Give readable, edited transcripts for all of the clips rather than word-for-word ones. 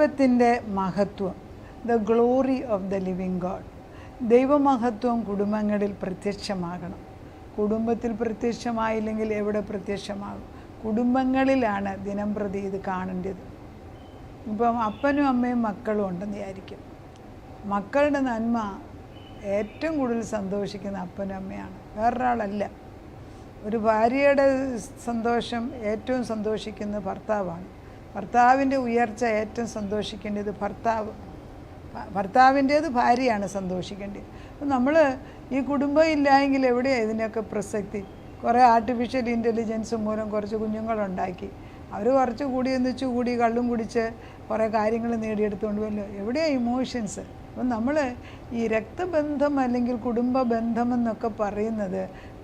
ദൈവത്തിൻ്റെ മഹത്വം, the glory of the living God. ദൈവമഹത്വം കുടുംബങ്ങളിൽ പ്രത്യക്ഷമാകണം. കുടുംബത്തിൽ പ്രത്യക്ഷമായില്ലെങ്കിൽ എവിടെ പ്രത്യക്ഷമാകും? കുടുംബങ്ങളിലാണ് ദിനം പ്രതി ഇത് കാണേണ്ടത്. ഇപ്പം അപ്പനും അമ്മയും മക്കളും ഉണ്ടെന്ന് വിചാരിക്കും. മക്കളുടെ നന്മ ഏറ്റവും കൂടുതൽ സന്തോഷിക്കുന്ന അപ്പനും അമ്മയാണ്, വേറൊരാളല്ല. ഒരു ഭാര്യയുടെ സന്തോഷം ഏറ്റവും സന്തോഷിക്കുന്ന ഭർത്താവാണ്. ഭർത്താവിൻ്റെ ഉയർച്ച ഏറ്റവും സന്തോഷിക്കേണ്ടത് ഭർത്താവിൻ്റേത് ഭാര്യയാണ് സന്തോഷിക്കേണ്ടത്. അപ്പം നമ്മൾ ഈ കുടുംബം ഇല്ലായെങ്കിൽ എവിടെയാണ് ഇതിനൊക്കെ പ്രസക്തി? കുറേ ആർട്ടിഫിഷ്യൽ ഇൻ്റലിജൻസ് മൂലം കുറച്ച് കുഞ്ഞുങ്ങളുണ്ടാക്കി, അവർ കുറച്ച് കൂടി കള്ളും കുടിച്ച് കുറേ കാര്യങ്ങൾ നേടിയെടുത്തുകൊണ്ട് വല്ലോ. എവിടെയാണ് ഇമോഷൻസ്? അപ്പം നമ്മൾ ഈ രക്തബന്ധം അല്ലെങ്കിൽ കുടുംബ ബന്ധമെന്നൊക്കെ പറയുന്നത്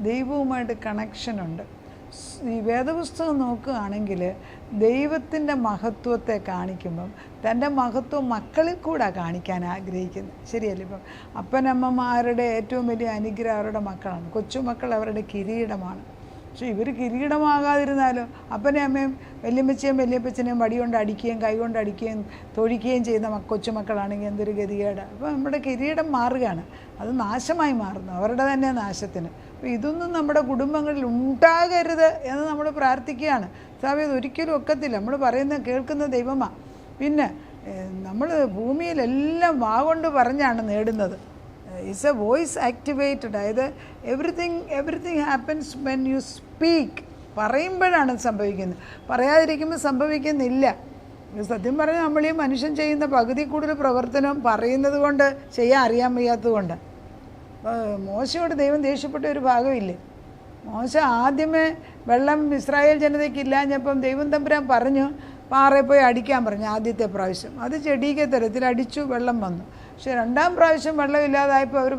ദൈവവുമായിട്ട് കണക്ഷനുണ്ട്. ഈ വേദപുസ്തകം നോക്കുകയാണെങ്കിൽ ദൈവത്തിൻ്റെ മഹത്വത്തെ കാണിക്കുമ്പം തൻ്റെ മഹത്വം മക്കളിൽ കൂടെ കാണിക്കാൻ ആഗ്രഹിക്കുന്നത്. ശരിയല്ലേ? ഇപ്പം അപ്പനമ്മമാരുടെ ഏറ്റവും വലിയ അനുഗ്രഹം അവരുടെ മക്കളാണ്. കൊച്ചുമക്കൾ അവരുടെ കിരീടമാണ്. പക്ഷേ ഇവർ കിരീടമാകാതിരുന്നാലും അപ്പനെയും അമ്മയും വല്യമ്മച്ചയും വല്യപ്പച്ചനെയും വടികൊണ്ട് അടിക്കുകയും കൈകൊണ്ട് അടിക്കുകയും തൊഴിക്കുകയും ചെയ്യുന്ന കൊച്ചുമക്കളാണെങ്കിൽ എന്തൊരു ഗതികേട്. അപ്പോൾ നമ്മുടെ കിരീടം മാറുകയാണ്, അത് നാശമായി മാറുന്നു, അവരുടെ തന്നെ നാശത്തിന്. അപ്പോൾ ഇതൊന്നും നമ്മുടെ കുടുംബങ്ങളിൽ ഉണ്ടാകരുത് എന്ന് നമ്മൾ പ്രാർത്ഥിക്കുകയാണ്. സാവേ, ഒരിക്കലും ഒക്കത്തില്ല. നമ്മൾ പറയുന്ന കേൾക്കുന്ന ദൈവമാണ്. പിന്നെ നമ്മൾ ഭൂമിയിലെല്ലാം വാഗൊണ്ട് പറഞ്ഞാണ് നേടുന്നത്. It's a voice activated. അതായത് everything happens when you speak. പറയുമ്പോഴാണ് സംഭവിക്കുന്നത്, പറയാതിരിക്കുമ്പോൾ സംഭവിക്കുന്നില്ല. സത്യം പറഞ്ഞാൽ നമ്മൾ ഈ മനുഷ്യൻ ചെയ്യുന്ന പകുതി കൂടുതൽ പ്രവർത്തനം പറയുന്നത് കൊണ്ട് ചെയ്യാൻ അറിയാൻ വയ്യാത്തത് കൊണ്ട്. മോശയോട് ദൈവം ദേഷ്യപ്പെട്ട ഒരു ഭാഗമില്ലേ? മോശ ആദ്യമേ വെള്ളം ഇസ്രായേൽ ജനതയ്ക്ക് ഇല്ലാഞ്ഞപ്പം ദൈവം തമ്പുരാൻ പറഞ്ഞു പാറയിൽ പോയി അടിക്കാൻ പറഞ്ഞു. ആദ്യത്തെ പ്രാവശ്യം അത് ചെടിക്ക് തരത്തിൽ അടിച്ചു, വെള്ളം വന്നു. പക്ഷെ രണ്ടാം പ്രാവശ്യം വെള്ളമില്ലാതായപ്പോൾ അവർ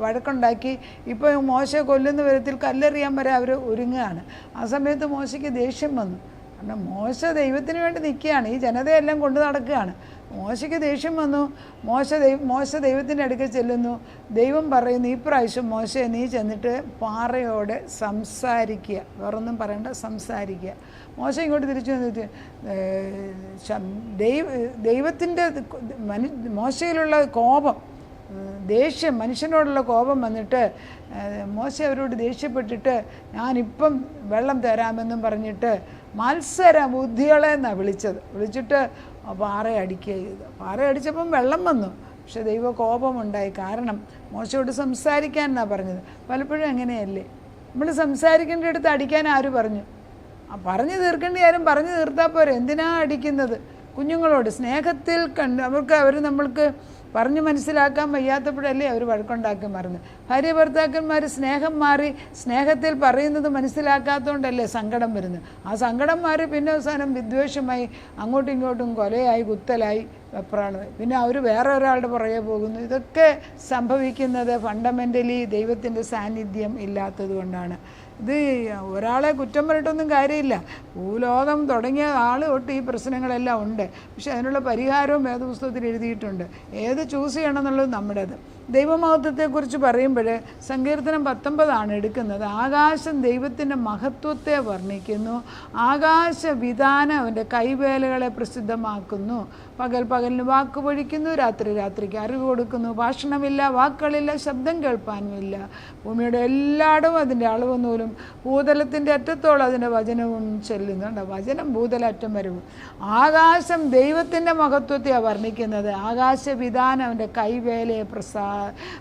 വഴക്കുണ്ടാക്കി. ഇപ്പോൾ മോശയെ കൊല്ലുന്ന വിധത്തിൽ കല്ലെറിയാൻ വരെ അവർ ഒരുങ്ങുകയാണ്. ആ സമയത്ത് മോശയ്ക്ക് ദേഷ്യം വന്നു. കാരണം മോശ ദൈവത്തിന് വേണ്ടി നിൽക്കുകയാണ്, ഈ ജനതയെല്ലാം കൊണ്ടു നടക്കുകയാണ്. മോശയ്ക്ക് ദേഷ്യം വന്നു. മോശ ദൈവത്തിൻ്റെ അടുക്കൽ ചെല്ലുന്നു. ദൈവം പറയുന്നു, ഈ പ്രാവശ്യം മോശയെ നീ ചെന്നിട്ട് പാറയോടെ സംസാരിക്കുക, വേറൊന്നും പറയണ്ട, സംസാരിക്കുക. മോശ ഇങ്ങോട്ട് തിരിച്ചു വന്നിട്ട് ദൈവത്തിൻ്റെ മോശയിലുള്ള കോപം, ദേഷ്യം, മനുഷ്യനോടുള്ള കോപം വന്നിട്ട് മോശ അവരോട് ദേഷ്യപ്പെട്ടിട്ട് ഞാനിപ്പം വെള്ളം തരാമെന്നും പറഞ്ഞിട്ട് മത്സര ബുദ്ധികളെ എന്നാണ് വിളിച്ചിട്ട് പാറയടിക്കുക ചെയ്തു. പാറയടിച്ചപ്പം വെള്ളം വന്നു. പക്ഷെ ദൈവ കോപമുണ്ടായി. കാരണം മോശയോട് സംസാരിക്കാൻ എന്നാണ് പറഞ്ഞത്. പലപ്പോഴും അങ്ങനെയല്ലേ, നമ്മൾ സംസാരിക്കേണ്ട അടുത്ത് അടിക്കാൻ ആര് പറഞ്ഞു? പറഞ്ഞു തീർക്കേണ്ട ആരും പറഞ്ഞു തീർത്താൽ പോരെ, എന്തിനാ അടിക്കുന്നത്? കുഞ്ഞുങ്ങളോട് സ്നേഹത്തിൽ അവർ നമ്മൾക്ക് പറഞ്ഞ് മനസ്സിലാക്കാൻ വയ്യാത്തപ്പോഴല്ലേ അവർ വഴക്കുണ്ടാക്കി മറന്ന്. ഭാര്യ ഭർത്താക്കന്മാർ സ്നേഹം മാറി സ്നേഹത്തിൽ പറയുന്നത് മനസ്സിലാക്കാത്തതുകൊണ്ടല്ലേ സങ്കടം വരുന്നത്. ആ സങ്കടം മാറി പിന്നെ അവസാനം വിദ്വേഷമായി, അങ്ങോട്ടും ഇങ്ങോട്ടും കൊലയായി, കുത്തലായി, വെപ്രാണത്. പിന്നെ അവർ വേറെ ഒരാളുടെ പുറകെ പോകുന്നു. ഇതൊക്കെ സംഭവിക്കുന്നത് ഫണ്ടമെൻ്റലി ദൈവത്തിൻ്റെ സാന്നിധ്യം ഇല്ലാത്തത് കൊണ്ടാണ്. ഇത് ഒരാളെ കുറ്റം പറഞ്ഞിട്ടൊന്നും കാര്യമില്ല. ഭൂലോകം തുടങ്ങിയ ആൾ തൊട്ട് ഈ പ്രശ്നങ്ങളെല്ലാം ഉണ്ട്. പക്ഷെ അതിനുള്ള പരിഹാരവും വേദപുസ്തകത്തിൽ എഴുതിയിട്ടുണ്ട്. ഏത് ചൂസ് ചെയ്യണം എന്നുള്ളത് നമ്മുടേത്. ദൈവമഹത്വത്തെക്കുറിച്ച് പറയുമ്പോൾ സങ്കീർത്തനം 19 എടുക്കുന്നത്. ആകാശം ദൈവത്തിൻ്റെ മഹത്വത്തെ വർണ്ണിക്കുന്നു, ആകാശവിധാനം അവൻ്റെ കൈവേലകളെ പ്രസിദ്ധമാക്കുന്നു. പകൽ പകലിന് വാക്ക് പൊഴിക്കുന്നു, രാത്രി രാത്രിക്ക് അറിവ് കൊടുക്കുന്നു. ഭാഷണമില്ല, വാക്കുകളില്ല, ശബ്ദം കേൾപ്പാനുമില്ല. ഭൂമിയുടെ എല്ലായിടവും അതിൻ്റെ അളവ് നൂലും, ഭൂതലത്തിൻ്റെ അറ്റത്തോളം അതിൻ്റെ വചനവും ചെല്ലുന്നുണ്ട്. വചനം ഭൂതലറ്റം വരും. ആകാശം ദൈവത്തിൻ്റെ മഹത്വത്തെയാണ് വർണ്ണിക്കുന്നത്, ആകാശവിധാനം അവൻ്റെ കൈവേലയെ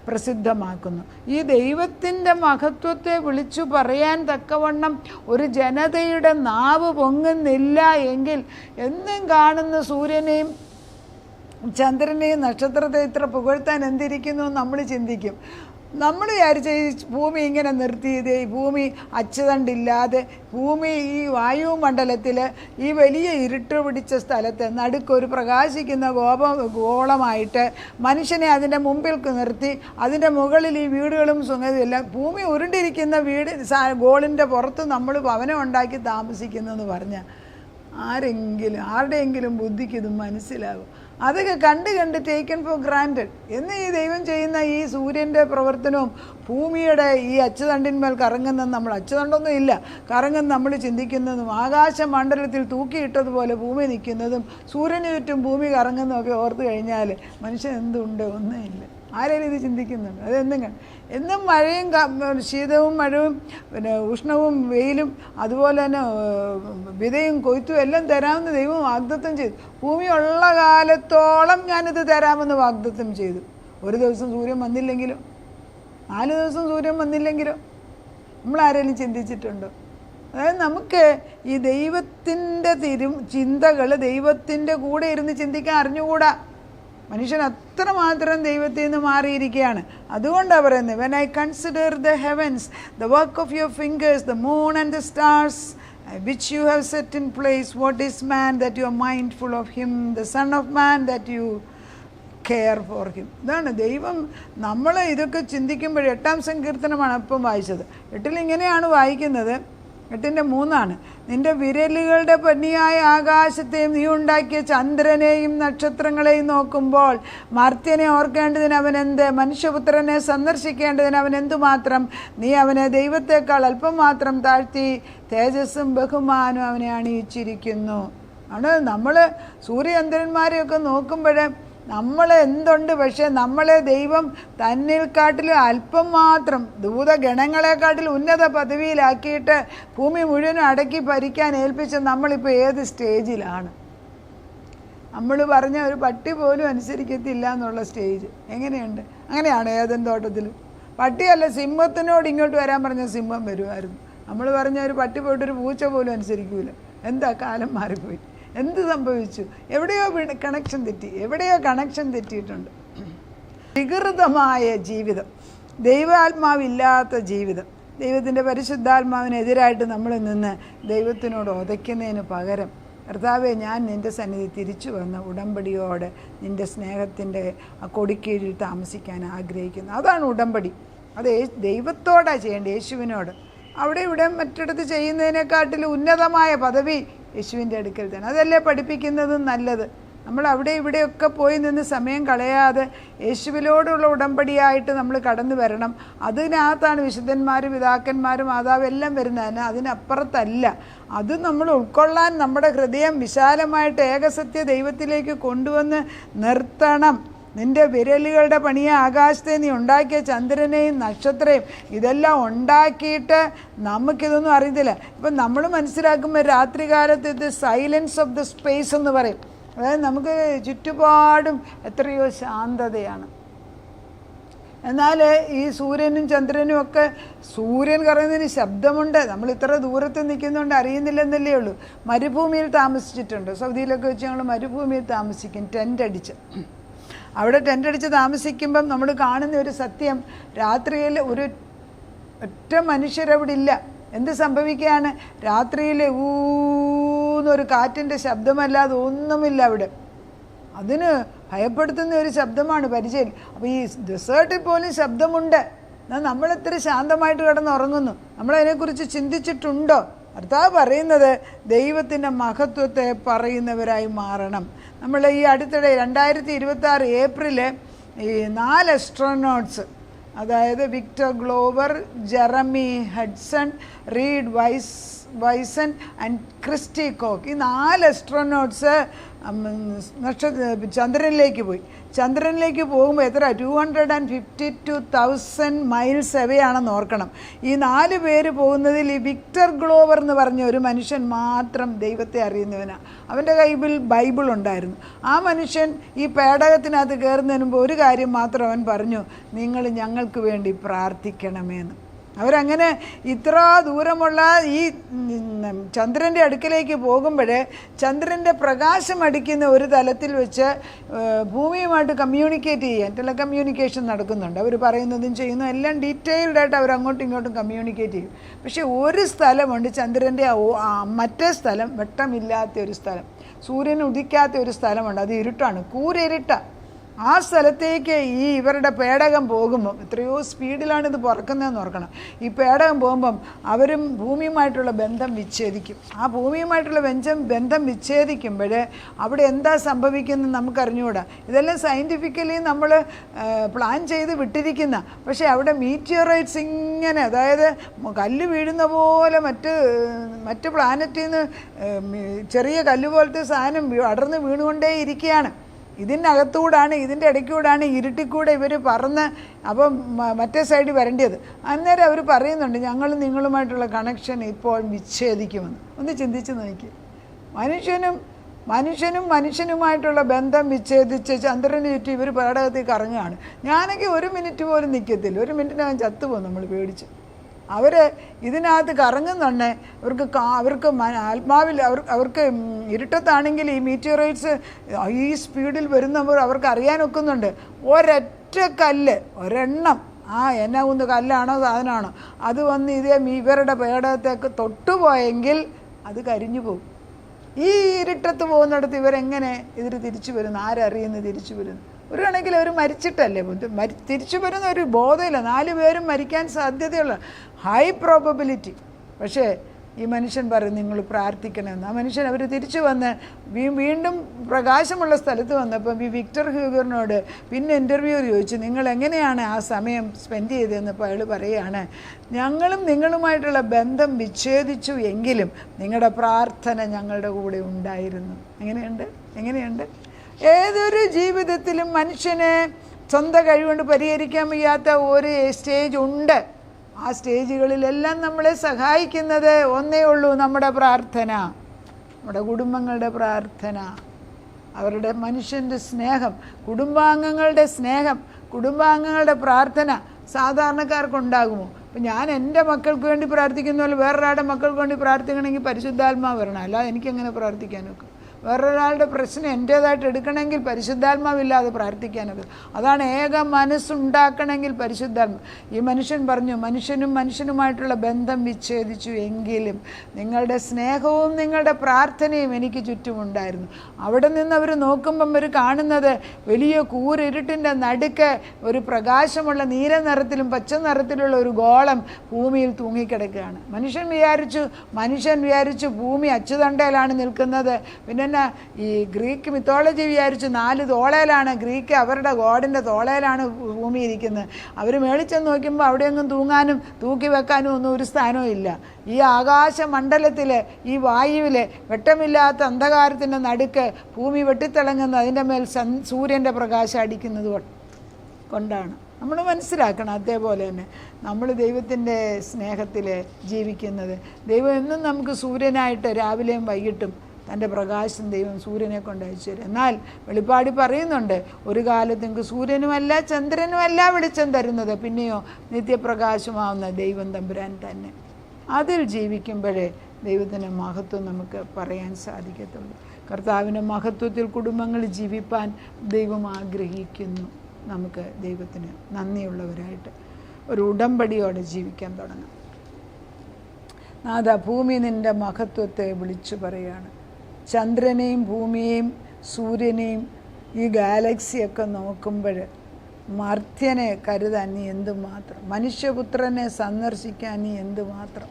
പ്രസിദ്ധമാക്കുന്നു. ഈ ദൈവത്തിൻ്റെ മഹത്വത്തെ വിളിച്ചു പറയാൻ തക്കവണ്ണം ഒരു ജനതയുടെ നാവ് പൊങ്ങുന്നില്ല എങ്കിൽ എന്നും കാണുന്ന സൂര്യനെയും ചന്ദ്രനെയും നക്ഷത്രത്തെ ഇത്ര പുകഴ്ത്താൻ എന്തിരിക്കുന്നു നമ്മൾ ചിന്തിക്കും. നമ്മൾ വിചാരിച്ച ഈ ഭൂമി ഇങ്ങനെ നിർത്തിയത്, ഈ ഭൂമി അച്ചുതണ്ടില്ലാതെ ഭൂമി ഈ വായുമണ്ഡലത്തിൽ ഈ വലിയ ഇരുട്ട് പിടിച്ച സ്ഥലത്ത് നടുക്കൊരു പ്രകാശിക്കുന്ന ഗോളമായിട്ട് മനുഷ്യനെ അതിൻ്റെ മുമ്പിൽ നിർത്തി അതിൻ്റെ മുകളിൽ ഈ വീടുകളും സുഖമെല്ലാം ഭൂമി ഉരുണ്ടിരിക്കുന്ന ഗോളിൻ്റെ പുറത്ത് നമ്മൾ ഭവനം ഉണ്ടാക്കി താമസിക്കുന്നു എന്ന് പറഞ്ഞാൽ ആരുടെയെങ്കിലും ബുദ്ധിക്ക് ഇത് മനസ്സിലാകും? അതൊക്കെ കണ്ട് ടേക്കൺ ഫോർ ഗ്രാൻറ്റഡ്. എന്ന് ഈ ദൈവം ചെയ്യുന്ന ഈ സൂര്യൻ്റെ പ്രവർത്തനവും ഭൂമിയുടെ ഈ അച്ചുതണ്ടിന്മേൽ കറങ്ങുന്നതും, നമ്മൾ അച്ചുതണ്ടൊന്നും ഇല്ല, കറങ്ങുന്ന നമ്മൾ ചിന്തിക്കുന്നതും, ആകാശമണ്ഡലത്തിൽ തൂക്കിയിട്ടതുപോലെ ഭൂമി നിൽക്കുന്നതും, സൂര്യന് ചുറ്റും ഭൂമി കറങ്ങുന്നതൊക്കെ ഓർത്ത് കഴിഞ്ഞാൽ മനുഷ്യൻ എന്തുണ്ട്? ഒന്നുമില്ല. ആരെങ്കിലും ഇത് ചിന്തിക്കുന്നുണ്ട്? അതെന്നും എന്നും മഴയും ശീതവും മഴവും പിന്നെ ഉഷ്ണവും വെയിലും അതുപോലെ തന്നെ വിതയും കൊയ്ത്തും എല്ലാം തരാമെന്ന് ദൈവം വാഗ്ദത്തം ചെയ്തു. ഭൂമി ഉള്ള കാലത്തോളം ഞാനിത് തരാമെന്ന് വാഗ്ദത്തം ചെയ്തു. ഒരു ദിവസം സൂര്യൻ വന്നില്ലെങ്കിലോ, 4 ദിവസം സൂര്യൻ വന്നില്ലെങ്കിലോ? നമ്മളാരെങ്കിലും ചിന്തിച്ചിട്ടുണ്ടോ? അതായത് നമുക്ക് ഈ ദൈവത്തിൻ്റെ ചിന്തകൾ ദൈവത്തിൻ്റെ കൂടെ ഇരുന്ന് ചിന്തിക്കാൻ അറിഞ്ഞുകൂടാ. മനുഷ്യൻ അത്രമാത്രം ദൈവത്തിൽ നിന്ന് മാറിയിരിക്കുകയാണ്. അതുകൊണ്ടാണ് പറയുന്നത്, when I consider the heavens, the work of your fingers, the moon and the stars which you have set in place, what is man that you are mindful of him, the son of man that you care for him. ഇതാണ് ദൈവം. നമ്മൾ ഇതൊക്കെ ചിന്തിക്കുമ്പോൾ 8-ാം സങ്കീർത്തനമാണ് അപ്പം വായിച്ചത്. 8-ൽ ഇങ്ങനെയാണ് വായിക്കുന്നത്, 8:3 നിന്റെ വിരലുകളുടെ പന്നിയായ ആകാശത്തെയും നീ ഉണ്ടാക്കിയ ചന്ദ്രനെയും നക്ഷത്രങ്ങളെയും നോക്കുമ്പോൾ മർത്യനെ ഓർക്കേണ്ടതിന് അവൻ എന്ത്, മനുഷ്യപുത്രനെ സന്ദർശിക്കേണ്ടതിന് അവൻ എന്തുമാത്രം. നീ അവനെ ദൈവത്തെക്കാൾ അല്പം മാത്രം താഴ്ത്തി, തേജസ്സും ബഹുമാനവും അവനെ അണിയിച്ചിരിക്കുന്നു. ആണ് നമ്മൾ സൂര്യചന്ദ്രന്മാരെയൊക്കെ നോക്കുമ്പോൾ നമ്മൾ എന്തുണ്ട്, പക്ഷേ നമ്മളെ ദൈവം തന്നിൽക്കാട്ടിലും അല്പം മാത്രം ദൂതഗണങ്ങളെക്കാട്ടിലും ഉന്നത പദവിയിലാക്കിയിട്ട് ഭൂമി മുഴുവനും അടക്കി ഭരിക്കാൻ ഏൽപ്പിച്ച നമ്മളിപ്പോൾ ഏത് സ്റ്റേജിലാണ്? നമ്മൾ പറഞ്ഞ ഒരു പട്ടി പോലും അനുസരിക്കത്തില്ല എന്നുള്ള സ്റ്റേജ് എങ്ങനെയുണ്ട്? അങ്ങനെയാണ് ഏദൻ തോട്ടത്തിൽ. പട്ടിയല്ല, സിംഹത്തിനോട് ഇങ്ങോട്ട് വരാൻ പറഞ്ഞ സിംഹം വരുമായിരുന്നു. നമ്മൾ പറഞ്ഞ ഒരു പട്ടി പോയിട്ടൊരു പൂച്ച പോലും അനുസരിക്കൂല. എന്താ, കാലം മാറിപ്പോയി. എന്ത് സംഭവിച്ചു? എവിടെയോ കണക്ഷൻ തെറ്റിയിട്ടുണ്ട്. വികൃതമായ ജീവിതം, ദൈവാത്മാവില്ലാത്ത ജീവിതം, ദൈവത്തിൻ്റെ പരിശുദ്ധാത്മാവിനെതിരായിട്ട് നമ്മൾ നിന്ന് ദൈവത്തിനോട് ഉതയ്ക്കുന്നതിന് പകരം, കർത്താവെ ഞാൻ നിൻ്റെ സന്നിധി തിരിച്ചു വന്ന ഉടമ്പടിയോടെ നിൻ്റെ സ്നേഹത്തിൻ്റെ ആ കൊടിക്കീഴിൽ താമസിക്കാൻ ആഗ്രഹിക്കുന്നു. അതാണ് ഉടമ്പടി. അത് ദൈവത്തോടാണ് ചെയ്യേണ്ടത്, യേശുവിനോട്. അവിടെ ഇവിടെ മറ്റിടത്ത് ചെയ്യുന്നതിനെക്കാട്ടിലും ഉന്നതമായ പദവി യേശുവിൻ്റെ അടുക്കൽ തന്നെ. അതല്ലേ പഠിപ്പിക്കുന്നതും നല്ലത്. നമ്മൾ അവിടെ ഇവിടെയൊക്കെ പോയി നിന്ന് സമയം കളയാതെ യേശുവിനോടുള്ള ഉടമ്പടിയായിട്ട് നമ്മൾ കടന്നു വരണം. അതിനകത്താണ് വിശുദ്ധന്മാരും പിതാക്കന്മാരും മാതാവും എല്ലാം വരുന്നത്. അതിനപ്പുറത്തല്ല. അത് നമ്മൾ ഉൾക്കൊള്ളാൻ നമ്മുടെ ഹൃദയം വിശാലമായിട്ട് ഏകസത്യ ദൈവത്തിലേക്ക് കൊണ്ടുവന്ന് നിർത്തണം. നിൻ്റെ വിരലുകളുടെ പണിയെ ആകാശത്തെ നീ ഉണ്ടാക്കിയ ചന്ദ്രനെയും നക്ഷത്രയും ഇതെല്ലാം ഉണ്ടാക്കിയിട്ട് നമുക്കിതൊന്നും അറിയത്തില്ല. ഇപ്പം നമ്മൾ മനസ്സിലാക്കുമ്പോൾ രാത്രികാലത്ത് സൈലൻസ് ഓഫ് ദ സ്പേസ് എന്ന് പറയും. അതായത് നമുക്ക് ചുറ്റുപാടും എത്രയോ ശാന്തതയാണ്. എന്നാൽ ഈ സൂര്യനും ചന്ദ്രനും ഒക്കെ, സൂര്യൻ കറങ്ങുന്നതിന് ശബ്ദമുണ്ട്. നമ്മൾ ഇത്ര ദൂരത്ത് നിൽക്കുന്നുണ്ട് അറിയുന്നില്ലെന്നല്ലേ ഉള്ളൂ. മരുഭൂമിയിൽ താമസിച്ചിട്ടുണ്ട്. സൗദിയിലൊക്കെ വെച്ച് ഞങ്ങൾ മരുഭൂമിയിൽ താമസിക്കും, ടെൻ്റ് അടിച്ച്. അവിടെ ടെൻ്റ് അടിച്ച് താമസിക്കുമ്പം നമ്മൾ കാണുന്ന ഒരു സത്യം, രാത്രിയിൽ ഒറ്റ മനുഷ്യരവിടെ ഇല്ല. എന്ത് സംഭവിക്കുകയാണ്? രാത്രിയിൽ ഊന്നൊരു കാറ്റിൻ്റെ ശബ്ദമല്ലാതെ ഒന്നുമില്ല അവിടെ. അതിന് ഭയപ്പെടുത്തുന്ന ഒരു ശബ്ദമാണ് പരിചയം. അപ്പോൾ ഈ ഡെസേർട്ടിൽ പോലും ശബ്ദമുണ്ട്. എന്നാൽ നമ്മളെത്ര ശാന്തമായിട്ട് കിടന്നുറങ്ങുന്നു? നമ്മളതിനെക്കുറിച്ച് ചിന്തിച്ചിട്ടുണ്ടോ? കർത്താവ് പറയുന്നത് ദൈവത്തിൻ്റെ മഹത്വത്തെ പറയുന്നവരായി മാറണം. നമ്മൾ ഈ അടുത്തിടെ 2026 ഏപ്രിൽ ഈ 4 അസ്ട്രോനോട്ട്സ്, അതായത് Victor Glover, Jeremy Hansen, Reid Wiseman and Christie Koch, ഈ 4 അസ്ട്രോനോട്ട്സ് ചന്ദ്രനിലേക്ക് പോയി. ചന്ദ്രനിലേക്ക് പോകുമ്പോൾ എത്ര 252,000 മൈൽസ് അവേ ആണെന്ന് ഓർക്കണം. ഈ 4 പേര് പോകുന്നതിൽ ഈ വിക്ടർ ഗ്ലോവർ എന്ന് പറഞ്ഞ ഒരു മനുഷ്യൻ മാത്രം ദൈവത്തെ അറിയുന്നവനാണ്. അവൻ്റെ കയ്യിൽ ബൈബിൾ ഉണ്ടായിരുന്നു. ആ മനുഷ്യൻ ഈ പേടകത്തിനകത്ത് കയറുന്നതിന് മുമ്പ് ഒരു കാര്യം മാത്രം അവൻ പറഞ്ഞു, നിങ്ങൾ ഞങ്ങൾക്ക് വേണ്ടി പ്രാർത്ഥിക്കണമെന്ന്. അവരങ്ങനെ ഇത്ര ദൂരമുള്ള ഈ ചന്ദ്രൻ്റെ അടുക്കിലേക്ക് പോകുമ്പോൾ ചന്ദ്രൻ്റെ പ്രകാശം അടിക്കുന്ന ഒരു തലത്തിൽ വെച്ച് ഭൂമിയുമായിട്ട് കമ്മ്യൂണിക്കേറ്റ് ചെയ്യാൻ ടെലികമ്മ്യൂണിക്കേഷൻ നടക്കുന്നുണ്ട്. അവർ പറയുന്നതും ചെയ്യുന്നതും എല്ലാം ഡീറ്റെയിൽഡായിട്ട് അവർ അങ്ങോട്ടും ഇങ്ങോട്ടും കമ്മ്യൂണിക്കേറ്റ് ചെയ്യും. പക്ഷേ ഒരു സ്ഥലമുണ്ട്, ചന്ദ്രൻ്റെ മറ്റേ സ്ഥലം, വെട്ടമില്ലാത്ത ഒരു സ്ഥലം, സൂര്യൻ ഉദിക്കാത്ത ഒരു സ്ഥലമുണ്ട്. അത് ഇരുട്ടാണ്, കൂരിരുട്ടാണ്. ആ സ്ഥലത്തേക്ക് ഈ ഇവരുടെ പേടകം പോകുമ്പം എത്രയോ സ്പീഡിലാണ് ഇത് പറക്കുന്നതെന്ന് ഓർക്കണം. ഈ പേടകം പോകുമ്പം അവരും ഭൂമിയുമായിട്ടുള്ള ബന്ധം വിച്ഛേദിക്കും. ആ ഭൂമിയുമായിട്ടുള്ള ബന്ധം വിച്ഛേദിക്കുമ്പോൾ അവിടെ എന്താ സംഭവിക്കുന്നത് നമുക്കറിഞ്ഞുകൂടാ. ഇതെല്ലാം സയൻറ്റിഫിക്കലി നമ്മൾ പ്ലാൻ ചെയ്ത് വിട്ടിരിക്കുന്ന, പക്ഷേ അവിടെ മീറ്റിയോറൈറ്റ്സ് ഇങ്ങനെ, അതായത് കല്ല് വീഴുന്ന പോലെ മറ്റ് പ്ലാനറ്റിൽ നിന്ന് ചെറിയ കല്ല് പോലത്തെ സാധനം അടർന്ന് വീണുകൊണ്ടേ ഇരിക്കുകയാണ്. ഇതിനകത്തൂടാണ്, ഇതിൻ്റെ ഇടയ്ക്കൂടാണ്, ഇരുട്ടിക്കൂടെ ഇവർ പറന്ന് അപ്പം മറ്റേ സൈഡിൽ വരേണ്ടത്. അന്നേരം അവർ പറയുന്നുണ്ട്, ഞങ്ങളും നിങ്ങളുമായിട്ടുള്ള കണക്ഷൻ ഇപ്പോൾ വിച്ഛേദിക്കുമെന്ന്. ഒന്ന് ചിന്തിച്ച് നോക്കി. മനുഷ്യനുമായിട്ടുള്ള ബന്ധം വിച്ഛേദിച്ച് ചന്ദ്രന് ചുറ്റും ഇവർ പേടകത്തിൽ കറങ്ങുകയാണ്. ഞാനൊക്കെ 1 മിനിറ്റ് പോലും നിൽക്കത്തില്ല. 1 മിനിറ്റിനകം ചത്തുപോകും നമ്മൾ പേടിച്ച്. അവർ ഇതിനകത്ത് കറങ്ങുന്നുണ്ട്. അവർക്ക് ആത്മാവിൽ അവർക്ക് ഇരുട്ടത്താണെങ്കിൽ ഈ മീറ്റിയോറൈറ്റ്സ് ഈ സ്പീഡിൽ വരുന്നവർ അവർക്ക് അറിയാനൊക്കുന്നുണ്ട്. ഒരൊറ്റ കല്ല്, ഒരെണ്ണം, എന്നാ കുന്ന് കല്ലാണോ സാധനമാണോ, അത് വന്ന് ഇവരുടെ പേടകത്തേക്ക് തൊട്ടുപോയെങ്കിൽ അത് കരിഞ്ഞു പോകും. ഈ ഇരുട്ടത്ത് പോകുന്നിടത്ത് ഇവരെങ്ങനെ ഇതിൽ തിരിച്ചു വരുന്നു? ആരറിയുന്നു തിരിച്ചു വരുന്നു? ഒരു കണക്കിൽ അവർ മരിച്ചിട്ടല്ലേ, തിരിച്ചു വരുന്ന ഒരു ബോധമില്ല. 4 പേരും മരിക്കാൻ സാധ്യതയുള്ള ഹൈ പ്രോബബിലിറ്റി. പക്ഷേ ഈ മനുഷ്യൻ പറയും നിങ്ങൾ പ്രാർത്ഥിക്കണമെന്ന്. ആ മനുഷ്യൻ അവർ തിരിച്ചു വന്ന് വീണ്ടും പ്രകാശമുള്ള സ്ഥലത്ത് വന്നപ്പം ഈ വിക്ടർ ഹ്യൂഗറിനോട് പിന്നെ ഇൻ്റർവ്യൂ ചോദിച്ചു, നിങ്ങൾ എങ്ങനെയാണ് ആ സമയം സ്പെൻഡ് ചെയ്തതെന്നപ്പോൾ അയാൾ പറയുകയാണ്, ഞങ്ങളും നിങ്ങളുമായിട്ടുള്ള ബന്ധം വിച്ഛേദിച്ചു എങ്കിലും നിങ്ങളുടെ പ്രാർത്ഥന ഞങ്ങളുടെ കൂടെ ഉണ്ടായിരുന്നു. എങ്ങനെയുണ്ട്? ഏതൊരു ജീവിതത്തിലും മനുഷ്യനെ സ്വന്തം കഴിവുകൊണ്ട് പരിഹരിക്കാൻ വയ്യാത്ത ഒരു സ്റ്റേജ് ഉണ്ട്. ആ സ്റ്റേജുകളിലെല്ലാം നമ്മളെ സഹായിക്കുന്നത് ഒന്നേ ഉള്ളൂ, നമ്മുടെ പ്രാർത്ഥന, നമ്മുടെ കുടുംബങ്ങളുടെ പ്രാർത്ഥന, അവരുടെ മനുഷ്യൻ്റെ സ്നേഹം, കുടുംബാംഗങ്ങളുടെ പ്രാർത്ഥന സാധാരണക്കാർക്കുണ്ടാകുമോ? അപ്പം ഞാൻ എൻ്റെ മക്കൾക്ക് വേണ്ടി പ്രാർത്ഥിക്കുന്ന പോലെ വേറൊരാളുടെ മക്കൾക്ക് വേണ്ടി പ്രാർത്ഥിക്കണമെങ്കിൽ പരിശുദ്ധാത്മാവ് വരണം, അല്ലാതെ എനിക്കെങ്ങനെ പ്രാർത്ഥിക്കാനൊക്കെ? വേറൊരാളുടെ പ്രശ്നം എൻ്റേതായിട്ട് എടുക്കണമെങ്കിൽ പരിശുദ്ധാത്മാവില്ലാതെ പ്രാർത്ഥിക്കാനൊക്കെ. അതാണ് ഏക മനസ്സുണ്ടാക്കണമെങ്കിൽ പരിശുദ്ധാത്മ. ഈ മനുഷ്യൻ പറഞ്ഞു, മനുഷ്യനുമായിട്ടുള്ള ബന്ധം വിച്ഛേദിച്ചു എങ്കിലും നിങ്ങളുടെ സ്നേഹവും നിങ്ങളുടെ പ്രാർത്ഥനയും എനിക്ക് ചുറ്റുമുണ്ടായിരുന്നു. അവിടെ നിന്ന് അവർ നോക്കുമ്പം അവർ കാണുന്നത് വലിയ കൂരിരുട്ടിൻ്റെ നടുക്ക് ഒരു പ്രകാശമുള്ള നീല നിറത്തിലും പച്ച നിറത്തിലുള്ള ഒരു ഗോളം ഭൂമിയിൽ തൂങ്ങിക്കിടക്കുകയാണ്. മനുഷ്യൻ വിചാരിച്ചു ഭൂമി അച്ചുതണ്ടയിലാണ് നിൽക്കുന്നത്. പിന്നെ ഈ ഗ്രീക്ക് മിത്തോളജി വിചാരിച്ചു 4 തോളയിലാണ്, ഗ്രീക്ക് അവരുടെ ഗോഡിൻ്റെ തോളയിലാണ് ഭൂമി ഇരിക്കുന്നത്. അവർ മേളിച്ചെന്ന് നോക്കുമ്പോൾ അവിടെയൊന്നും തൂങ്ങാനും തൂക്കി വെക്കാനും ഒന്നും ഒരു സ്ഥാനവും ഇല്ല. ഈ ആകാശമണ്ഡലത്തിൽ, ഈ വായുവിൽ വെട്ടമില്ലാത്ത അന്ധകാരത്തിൻ്റെ നടുക്ക് ഭൂമി വെട്ടിത്തിളങ്ങുന്ന അതിൻ്റെ മേൽ സൂര്യൻ്റെ പ്രകാശം അടിക്കുന്നത് കൊണ്ടാണ്. നമ്മൾ മനസ്സിലാക്കണം. അതേപോലെ തന്നെ നമ്മൾ ദൈവത്തിൻ്റെ സ്നേഹത്തിൽ ജീവിക്കുന്നത്. ദൈവം എന്നും നമുക്ക് സൂര്യനായിട്ട് രാവിലെയും വൈകിട്ടും തൻ്റെ പ്രകാശം ദൈവം സൂര്യനെ കൊണ്ട് അയച്ചു തരും. എന്നാൽ വെളിപ്പാടി പറയുന്നുണ്ട്, ഒരു കാലത്ത് നിങ്ങൾക്ക് സൂര്യനുമല്ല ചന്ദ്രനുമല്ല വെളിച്ചം തരുന്നത്, പിന്നെയോ നിത്യപ്രകാശമാവുന്ന ദൈവം തമ്പുരാൻ തന്നെ. അതിൽ ജീവിക്കുമ്പോഴേ ദൈവത്തിൻ്റെ മഹത്വം നമുക്ക് പറയാൻ സാധിക്കത്തുള്ളൂ. കർത്താവിൻ്റെ മഹത്വത്തിൽ കുടുംബങ്ങൾ ജീവിപ്പാൻ ദൈവം ആഗ്രഹിക്കുന്നു. നമുക്ക് ദൈവത്തിന് നന്ദിയുള്ളവരായിട്ട് ഒരു ഉടമ്പടിയോടെ ജീവിക്കാൻ തുടങ്ങാം. നാഥ, ഭൂമി നിൻ്റെ മഹത്വത്തെ വിളിച്ചു പറയുകയാണ്. ചന്ദ്രനെയും ഭൂമിയെയും സൂര്യനെയും ഈ ഗാലക്സിയൊക്കെ നോക്കുമ്പോൾ മർത്യനെ കരുതാൻ നീ എന്തുമാത്രം, മനുഷ്യപുത്രനെ സന്ദർശിക്കാൻ നീ എന്തുമാത്രം,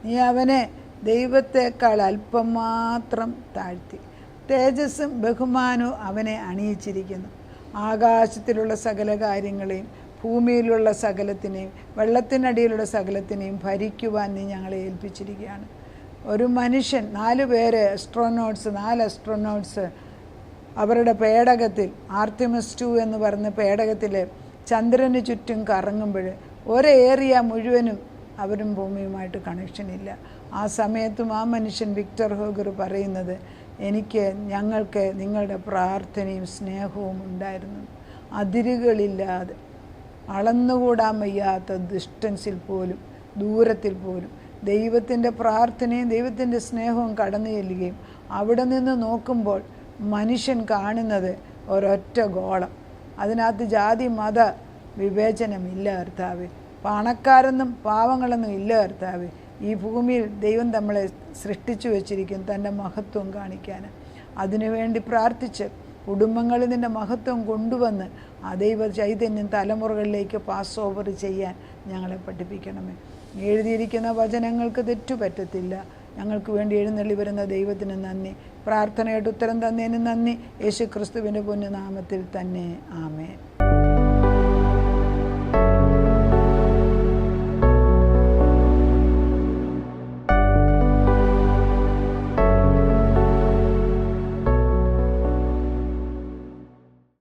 നീ അവനെ ദൈവത്തെക്കാൾ അല്പം മാത്രം താഴ്ത്തി. തേജസ്സും ബഹുമാനവും അവനെ അണിയിച്ചിരിക്കുന്നു. ആകാശത്തിലുള്ള സകല കാര്യങ്ങളെയും ഭൂമിയിലുള്ള സകലത്തിനെയും വെള്ളത്തിനടിയിലുള്ള സകലത്തിനെയും ഭരിക്കുവാൻ നീ ഞങ്ങളെ ഏൽപ്പിച്ചിരിക്കുകയാണ്. ഒരു മനുഷ്യൻ 4 പേര് 4 അസ്ട്രോനോട്ട്സ് അവരുടെ പേടകത്തിൽ, ആർട്ടിമിസ് 2 എന്ന് പറഞ്ഞ പേടകത്തിൽ ചന്ദ്രന് ചുറ്റും കറങ്ങുമ്പോൾ ഒരേറിയ മുഴുവനും അവരും ഭൂമിയുമായിട്ട് കണക്ഷനില്ല. ആ സമയത്തും ആ മനുഷ്യൻ വിക്ടർ ഹ്യൂഗർ പറയുന്നത്, ഞങ്ങൾക്ക് നിങ്ങളുടെ പ്രാർത്ഥനയും സ്നേഹവും ഉണ്ടായിരുന്നു. അതിരുകളില്ലാതെ, അളന്നുകൂടാൻ വയ്യാത്ത ഡിസ്റ്റൻസിൽ പോലും, ദൂരത്തിൽ പോലും ദൈവത്തിൻ്റെ പ്രാർത്ഥനയും ദൈവത്തിൻ്റെ സ്നേഹവും കടന്നു ചെല്ലുകയും അവിടെ നിന്ന് നോക്കുമ്പോൾ മനുഷ്യൻ കാണുന്നത് ഒരൊറ്റ ഗോളം. അതിനകത്ത് ജാതി മത വിവേചനമില്ല കർത്താവേ, പണക്കാരെന്നും പാവങ്ങളെന്നും ഇല്ല കർത്താവേ. ഈ ഭൂമിയിൽ ദൈവം നമ്മളെ സൃഷ്ടിച്ചു വച്ചിരിക്കും തൻ്റെ മഹത്വം കാണിക്കാൻ. അതിനുവേണ്ടി പ്രാർത്ഥിച്ച് കുടുംബങ്ങളിൽ നിൻ്റെ മഹത്വം കൊണ്ടുവന്ന് ആ ദൈവ ചൈതന്യം തലമുറകളിലേക്ക് പാസ് ഓവർ ചെയ്യാൻ ഞങ്ങളെ പഠിപ്പിക്കണമേ. എഴുതിയിരിക്കുന്ന വചനങ്ങൾക്ക് തെറ്റുപറ്റത്തില്ല. ഞങ്ങൾക്ക് വേണ്ടി എഴുന്നള്ളി വരുന്ന ദൈവത്തിന് നന്ദി. പ്രാർത്ഥനയായിട്ട് ഉത്തരം തന്നതിന് നന്ദി. യേശു ക്രിസ്തുവിൻ്റെ പൊന്നു നാമത്തിൽ തന്നെ. ആമേൻ.